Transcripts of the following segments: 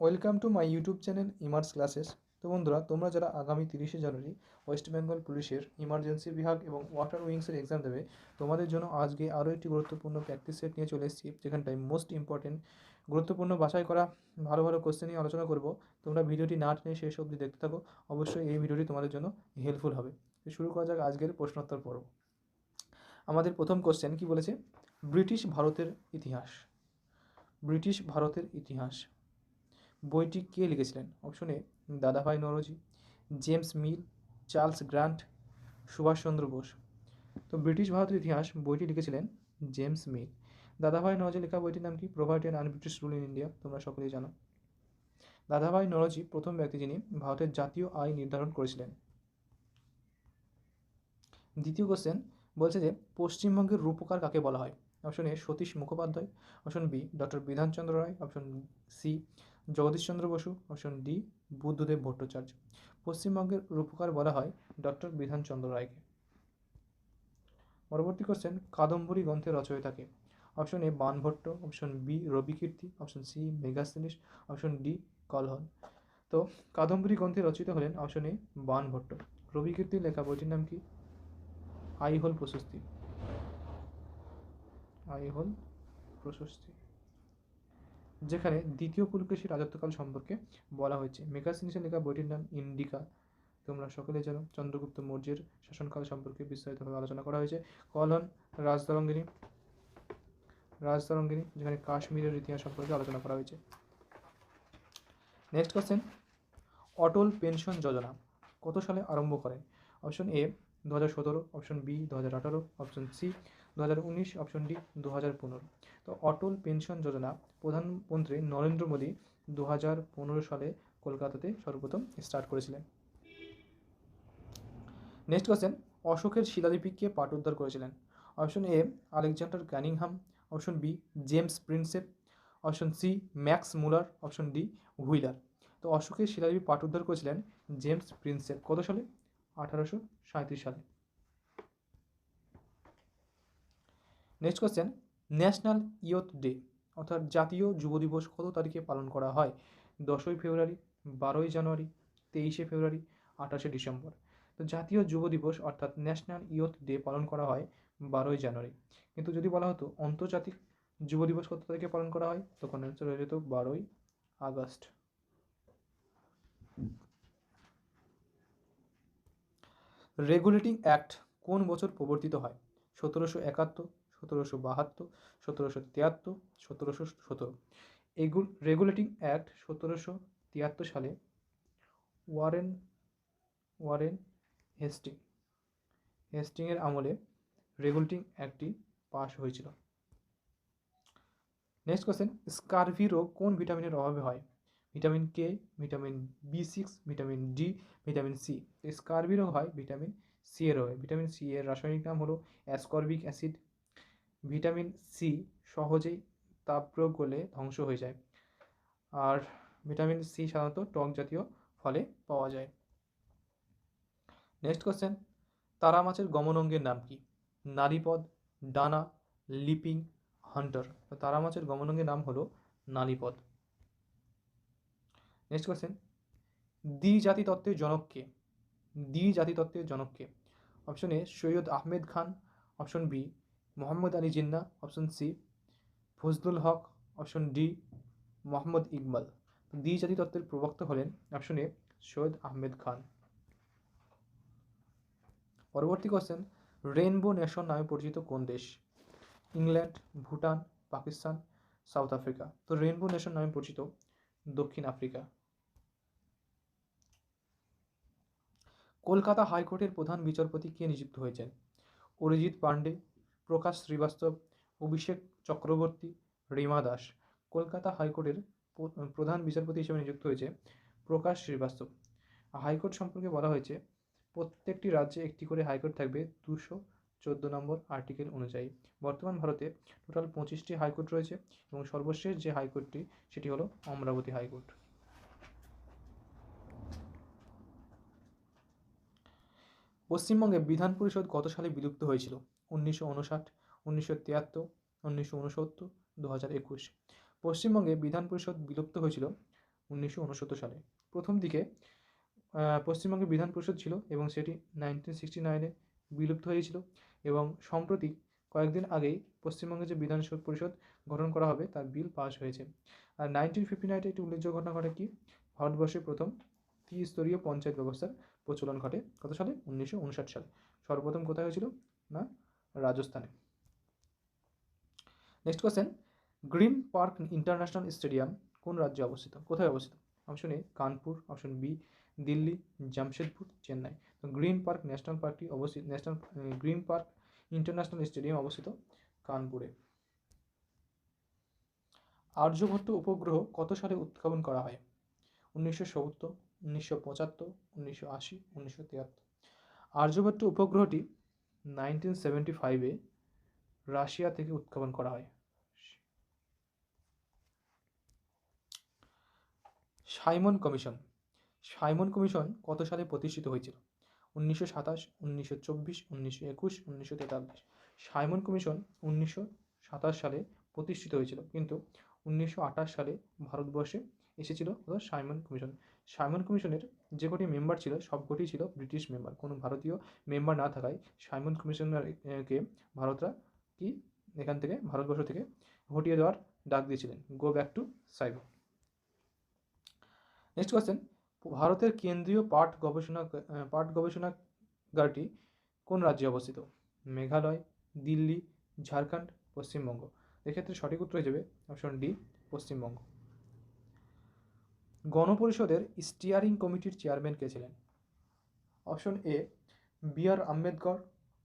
Welcome to my YouTube channel immerse classes. তো বন্ধুরা, তোমরা যারা আগামী 30শে জানুয়ারি ওয়েস্ট বেঙ্গল পুলিশের ইমার্জেন্সি বিভাগ এবং ওয়াটার উইংসের এক্সাম দেবে, তোমাদের জন্য আজকে আরও একটি গুরুত্বপূর্ণ প্র্যাকটিস সেট নিয়ে চলে এসেছি, যেখানটায় মোস্ট ইম্পর্টেন্ট গুরুত্বপূর্ণ বাছাই করা ভালো ভালো কোশ্চেন নিয়ে আলোচনা করব। তোমরা ভিডিওটি না টেনে শেষ অবধি দেখতে থাকো। অবশ্যই এই ভিডিওটি তোমাদের জন্য হেল্পফুল হবে। তো শুরু করা যাক আজকের প্রশ্নোত্তর পর্ব। আমাদের প্রথম কোশ্চেন কি বলেছে? ব্রিটিশ ভারতের ইতিহাস। ব্রিটিশ ভারতের ইতিহাস বইটি কে লিখেছিলেন? Option A Dadabhai Naoroji, James Mill, Charles Grant, Subhashchandra Bose. তো ব্রিটিশ ভারতের ইতিহাস বইটি লিখেছিলেন জেমস মিল। দাদাভাই নওরোজি লেখা বইটির নাম কি? Poverty and un-British rule in India. তোমরা সকলেই জানো। দাদাভাই নওরোজি প্রথম ব্যক্তি যিনি ভারতের জাতীয় আয় নির্ধারণ করেছিলেন। দ্বিতীয় কোশ্চেন বলছে যে পশ্চিমবঙ্গের রূপকার কাকে বলা হয়? Option A Satish Mukhopadhyay, option B doctor Bidhanchandra Roy, option C Jagadishchandra Basu, option D Buddhadeb Bhattacharya. পশ্চিমবঙ্গের রূপকার বলা হয় ডক্টর বিধানচন্দ্র রায়কে। পরবর্তী কোশ্চেন, কাদম্বরী গ্রন্থের রচয়িতাকে? Option A Banabhatta, option B Ravikirti, option C Megasthenes, option D Kalhana. তো কাদম্বরী গ্রন্থের রচিত হলেন অপশন এ বাণভট্ট। রবিকীর্তির লেখা বইটির নাম কি? আইহোল প্রশস্তি। আইহোল প্রশস্তি, যেখানে দ্বিতীয় পুলকেশীর রাজত্বকাল সম্পর্কে বলা হয়েছে। মেগাস্তিনিসের লেখা বইটির নাম ইন্ডিকা। তোমরা সকলে জানো চন্দ্রগুপ্ত মৌর্যের শাসনকাল সম্পর্কে বিস্তারিতভাবে আলোচনা করা হয়েছে। কলহন রাজতরঙ্গিনী, যেখানে কাশ্মীরের ইতিহাস সম্পর্কে আলোচনা করা হয়েছে। Next question, Atal pension Yojana কত সালে আরম্ভ করেন? Option A 2017, option B 2018, option C 2019, option D 2015। তো অটল পেনশন যোজনা প্রধানমন্ত্রী নরেন্দ্র মোদী 2015 সালে কলকাতাতে সর্বপ্রথম স্টার্ট করেছিলেন। নেক্সট কোশ্চেন, অশোকের শিলালিপি কে পাঠ উদ্ধার করেছিলেন? Option A Alexander Cunningham, option B James Prinsep, option C Max Muller, option D Wheeler. তো অশোকের শিলালিপি পাঠ উদ্ধার করেছিলেন জেমস প্রিন্সেপ। কত সালে? 1837 সালে। Next question, national youth day অর্থাৎ জাতীয় যুব দিবস কত তারিখে পালন করা হয়? 10ই ফেব্রুয়ারি, 12ই জানুয়ারি, 23শে ফেব্রুয়ারি, 28শে ডিসেম্বর। তো জাতীয় যুব দিবস অর্থাৎ ন্যাশনাল ইয়থ ডে পালন করা হয় 12ই জানুয়ারি। কিন্তু যদি বলা হতো আন্তর্জাতিক যুব দিবস কত তারিখে পালন করা হয়, তখন অ্যান্সার হয়ে যেত 12ই আগস্ট। রেগুলেটিং অ্যাক্ট কোন বছর প্রবর্তিত হয়? 1771, 1772, 1773, 1717। রেগুলেটিং অ্যাক্ট 1773 সালে ওয়ারেন হেস্টিংয়ের আমলে রেগুলেটিং অ্যাক্টটি পাশ হয়েছিল। নেক্সট কোশ্চেন, স্কারভি রোগ কোন ভিটামিনের অভাবে হয়? Vitamin K, vitamin B6, vitamin D, vitamin C. Scurvy রোগ হয় ভিটামিন সি এর অভাবে। ভিটামিন সি এর রাসায়নিক নাম হলো অ্যাসকর্বিক অ্যাসিড। ভিটামিন সি সহজেই তাপ প্রয়োগ করলে ধ্বংস হয়ে যায়, আর ভিটামিন সি সাধারণত টক জাতীয় ফলে পাওয়া যায়। নেক্সট কোশ্চেন, তারা মাছের গমন অঙ্গের নাম কি? নালীপদ, ডানা, লিপিং, হান্টার। তারা মাছের গমন অঙ্গের নাম হলো নালীপদ। নেক্সট কোশ্চেন, দ্বিজাতি তত্ত্বের জনক কে? দ্বিজাতি তত্ত্বের জনক কে? Option A Syed Ahmed Khan, option B Mohammad Ali Jinnah, option C Fazlul Huq, option D Mohammad Iqbal. দ্বিজাতি তত্ত্বের প্রবক্তা হলেন অপশন এ সৈয়দ আহমেদ খান। পরবর্তী কোশ্চেন, রেইনবো নেশন নামে পরিচিত কোন দেশ? England, Bhutan, Pakistan, South Africa. তো রেইনবো নেশন নামে পরিচিত দক্ষিণ আফ্রিকা। কলকাতা হাইকোর্টের প্রধান বিচারপতি কে নিযুক্ত হয়েছেন? অরিজিৎ পান্ডে, প্রকাশ শ্রীবাস্তব, অভিষেক চক্রবর্তী, রিমা দাস। কলকাতা হাইকোর্টের প্রধান বিচারপতি হিসেবে নিযুক্ত হয়েছে প্রকাশ শ্রীবাস্তব। হাইকোর্ট সম্পর্কে বলা হয়েছে প্রত্যেকটি রাজ্যে একটি করে হাইকোর্ট থাকবে 214 নম্বর আর্টিকেল অনুযায়ী। বর্তমান ভারতে টোটাল 25টি হাইকোর্ট রয়েছে এবং সর্বশেষ যে হাইকোর্টটি সেটি হলো অমরাবতী হাইকোর্ট। পশ্চিমবঙ্গে বিধান পরিষদ কত সালে বিলুপ্ত হয়েছিল? 1959, 1973, 1969, 2021। পশ্চিমবঙ্গে বিধান পরিষদ বিলুপ্ত হয়েছিল 1969 সালে। প্রথম দিকে পশ্চিমবঙ্গে বিধান পরিষদ ছিল এবং সেটি 1969-এ বিলুপ্ত হয়েছিল এবং সম্প্রতি কয়েকদিন আগেই পশ্চিমবঙ্গে যে বিধান পরিষদ গঠন করা হবে তার বিল পাস হয়েছে। আর 1959-এ একটি উল্লেখযোগ্য ঘটনা ঘটে কি, ভারতবর্ষের প্রথম ত্রিস্তরীয় পঞ্চায়েত ব্যবস্থার প্রচলন ঘটে কত সালে? 1959 সালে। সর্বপ্রথম কোথায় হয়েছিল? না, রাজস্থানে। Next question, Green Park International Stadium কোন রাজ্যে অবস্থিত? কোথায় অবস্থিত? Option A Kanpur, option B Delhi, Jamshedpur, Chennai. তো গ্রিন পার্ক ন্যাশনাল পার্কটি অবস্থিত, গ্রিন পার্ক ইন্টারন্যাশনাল স্টেডিয়াম অবস্থিত কানপুরে। আর্যভট্ট উপগ্রহ কত সালে উৎক্ষেপণ করা হয়? 1970, 1975, 1980, 1973। আর্যভট্ট উপগ্রহটি 1975-এ রাশিয়া থেকে উৎক্ষেপণ করা হয়। সাইমন কমিশন কত সালে প্রতিষ্ঠিত হয়েছিল? 1927, 1924, 1921, 1943। সাইমন কমিশন 1927 সালে প্রতিষ্ঠিত হয়েছিল, কিন্তু 1928 সালে ভারতবর্ষে এসেছিল সাইমন কমিশন। সাইমন কমিশনের যে কটি মেম্বার ছিল সবকটি ছিল ব্রিটিশ মেম্বার, কোনো ভারতীয় মেম্বার না থাকায় সাইমন কমিশনারকে ভারতরা কি এখান থেকে ভারতবর্ষ থেকে হটিয়ে দেওয়ার ডাক দিয়েছিলেন, go back to Simon. Next question, ভারতের কেন্দ্রীয় পাট গবেষণাগারটি কোন রাজ্যে অবস্থিত? মেঘালয়, দিল্লি, ঝাড়খণ্ড, পশ্চিমবঙ্গ। এক্ষেত্রে সঠিক উত্তর হয়ে যাবে অপশন ডি, পশ্চিমবঙ্গ। গণপরিষদের স্টিয়ারিং কমিটির চেয়ারম্যান কে ছিলেন? Option A B R Ambedkar,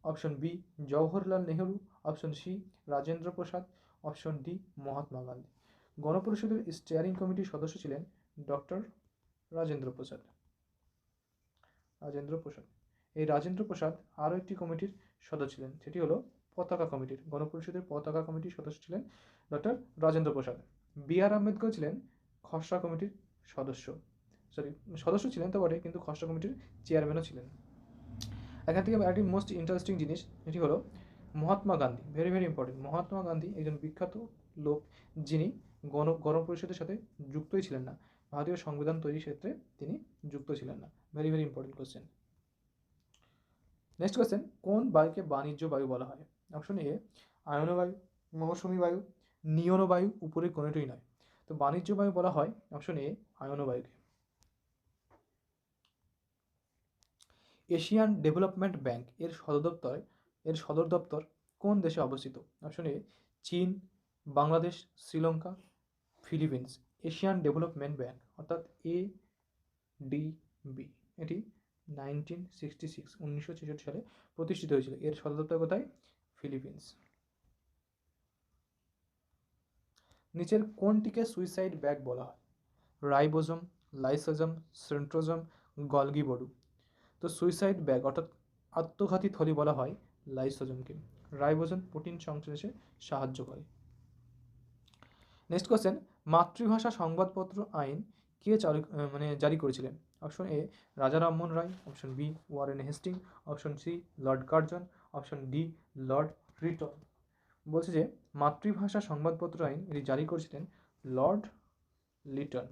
option B Jawaharlal Nehru, option C Rajendra Prasad, option D Mahatma Gandhi. গণপরিষদের স্টিয়ারিং কমিটির সদস্য ছিলেন ডক্টর রাজেন্দ্র প্রসাদ। এই রাজেন্দ্র প্রসাদ আরও একটি কমিটির সদস্য ছিলেন, সেটি হলো পতাকা কমিটির। গণপরিষদের পতাকা কমিটির সদস্য ছিলেন doctor Rajendra Prasad. B R Ambedkar ছিলেন খসড়া কমিটির সদস্য ছিলেন তো বটে, কিন্তু খসড়া কমিটির চেয়ারম্যানও ছিলেন। এখান থেকে একটি মোস্ট ইন্টারেস্টিং জিনিস, এটি হলো Mahatma Gandhi. Very very important. Mahatma Gandhi একজন বিখ্যাত লোক, যিনি গণপরিষদের সাথে যুক্তই ছিলেন না, ভারতীয় সংবিধান তৈরির ক্ষেত্রে তিনি যুক্ত ছিলেন না। Very very important question. Next question, কোন বায়ুকে বাণিজ্য বায়ু বলা হয়? অপশন এ আয়ন বায়ু, মৌসুমী বায়ু, নিয়ন বায়ু, উপরে কোনোটিই নয়। তো বাণিজ্য বায়ু বলা হয় অপশন এ আয়ন বায়ুকে। এশিয়ান ডেভেলপমেন্ট ব্যাংক এর সদর দপ্তর কোন দেশে অবস্থিত? অপশন এ চীন, Bangladesh, Sri Lanka, Philippines. Asian development bank অর্থাৎ ADB, এটি 1966 সালে প্রতিষ্ঠিত হয়েছিল। এর সদর দপ্তর কোথায়? ফিলিপিন্স। নিচের কোনটিকে সুইসাইড ব্যাগ বলা হয়? রাইবোজোম, লাইসোজোম, সেন্ট্রোজোম, গলগি বড়ু। তো সুইসাইড ব্যাগ অর্থাৎ আত্মঘাতী থলি বলা হয় লাইসোজোমকে। রাইবোজোম প্রোটিন সংশ্লেষে সাহায্য করে। নেক্সট কোশ্চেন, মাতৃভাষা সংবাদপত্র আইন কে জারি করেছিলেন? Option A Raja Rammohan Roy, option B Warren Hasting, option C lord Curzon, option D lord Lytton. বলছে যে মাতৃভাষা সংবাদপত্র আইন এটি জারি করেছিলেন lord Lytton.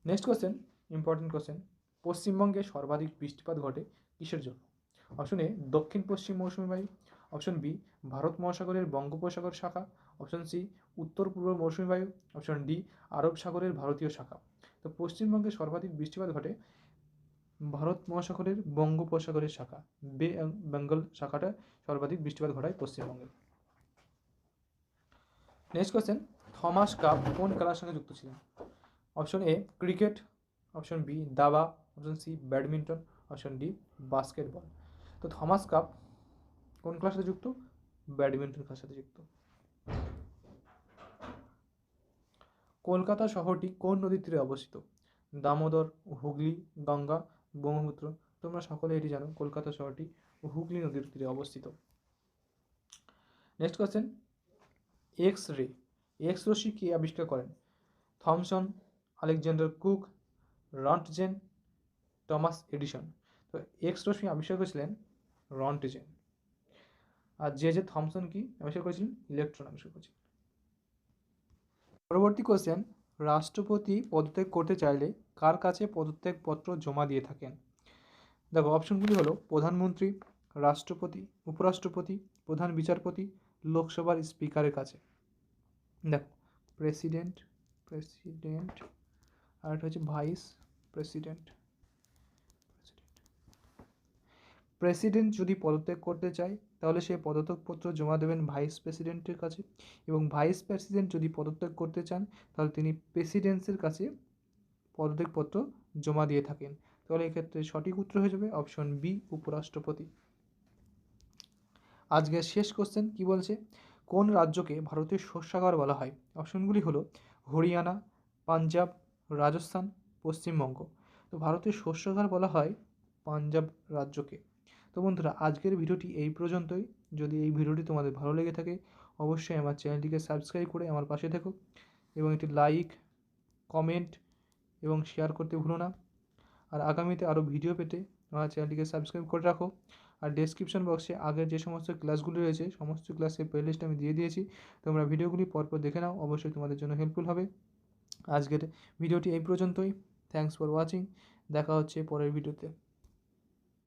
Next question, important question, পশ্চিমবঙ্গে সর্বাধিক বৃষ্টিপাত ঘটে কিসের জন্য? অপশন এ দক্ষিণ পশ্চিম মৌসুমী বায়ু, অপশন বি ভারত মহাসাগরের বঙ্গোপসাগর শাখা, অপশন সি উত্তর পূর্ব মৌসুমী বায়ু, অপশন ডি আরব সাগরের ভারতীয় শাখা। তো পশ্চিমবঙ্গে সর্বাধিক বৃষ্টিপাত ঘটে ভারত মহাসাগরের বঙ্গোপসাগরের শাখা, বে বেঙ্গল শাখাটা সর্বাধিক বৃষ্টিপাত ঘটায় পশ্চিমবঙ্গে। নেক্সট কোশ্চেন, থমাস কাপ কোন খেলার সঙ্গে যুক্ত ছিলেন? Option A cricket, option B দাবা, option C badminton, option D basketball. তো থমাস কাপ কোন খেলার সাথে যুক্ত? ব্যাডমিন্টন খেলার সাথে যুক্ত। কলকাতা শহরটি কোন নদীর তীরে অবস্থিত? দামোদর, হুগলি, গঙ্গা, ব্রহ্মপুত্র। তোমরা সকলে এটি জানো, কলকাতা শহরটি হুগলি নদীর তীরে অবস্থিত। নেক্সট কোয়েশ্চেন, এক্স রশ্মি কে আবিষ্কার করেন? Thomson, Alexander cook, Röntgen, Thomas Edison. তো এক্স রশ্মি আবিষ্কার করেছিলেন রন্টজেন। আর যে থমসন কি আবিষ্কার করেছিলেন? ইলেকট্রন আবিষ্কার করেছিলেন। পরবর্তী কোশ্চেন, রাষ্ট্রপতি পদত্যাগ করতে চাইলে কার কাছে পদত্যাগপত্র জমা দিয়ে থাকেন? দেখো অপশনগুলি হলো প্রধানমন্ত্রী, রাষ্ট্রপতি, উপরাষ্ট্রপতি, প্রধান বিচারপতি, লোকসভার স্পিকারের কাছে। দেখো প্রেসিডেন্ট, আর একটা হচ্ছে ভাইস প্রেসিডেন্ট। প্রেসিডেন্ট যদি পদত্যাগ করতে চায় তাহলে সে পদত্যাগপত্র জমা দেবেন ভাইস প্রেসিডেন্টের কাছে, এবং ভাইস প্রেসিডেন্ট যদি পদত্যাগ করতে চান তাহলে তিনি প্রেসিডেন্সির কাছে পদত্যাগপত্র জমা দিয়ে থাকেন। তাহলে এক্ষেত্রে সঠিক উত্তর হয়ে যাবে অপশন বি, উপরাষ্ট্রপতি। আজকের শেষ কোশ্চেন কি বলছে, কোন রাজ্যকে ভারতের শস্যাগার বলা হয়? অপশনগুলি হলো হরিয়ানা, পাঞ্জাব, রাজস্থান, পশ্চিমবঙ্গ। তো ভারতের শস্যাগার বলা হয় পাঞ্জাব রাজ্যকে। তো বন্ধুরা আজকের ভিডিওটি এই পর্যন্তই। যদি এই ভিডিওটি তোমাদের ভালো লেগে থাকে অবশ্যই আমার চ্যানেলটিকে সাবস্ক্রাইব করে আমার পাশে থেকো, এবং একটি লাইক, কমেন্ট এবং শেয়ার করতে ভুলো না। আর আগামীতে আরও ভিডিও পেতে আমার চ্যানেলটিকে সাবস্ক্রাইব করে রাখো। আর ডেসক্রিপশন বক্সে আগের যে সমস্ত ক্লাসগুলি রয়েছে সমস্ত ক্লাসের প্লেলিস্ট আমি দিয়ে দিয়েছি, তোমরা ভিডিওগুলি পরপর দেখে নাও, অবশ্যই তোমাদের জন্য হেল্পফুল হবে। আজকের ভিডিওটি এই পর্যন্তই। Thanks for watching. দেখা হচ্ছে পরের ভিডিওতে।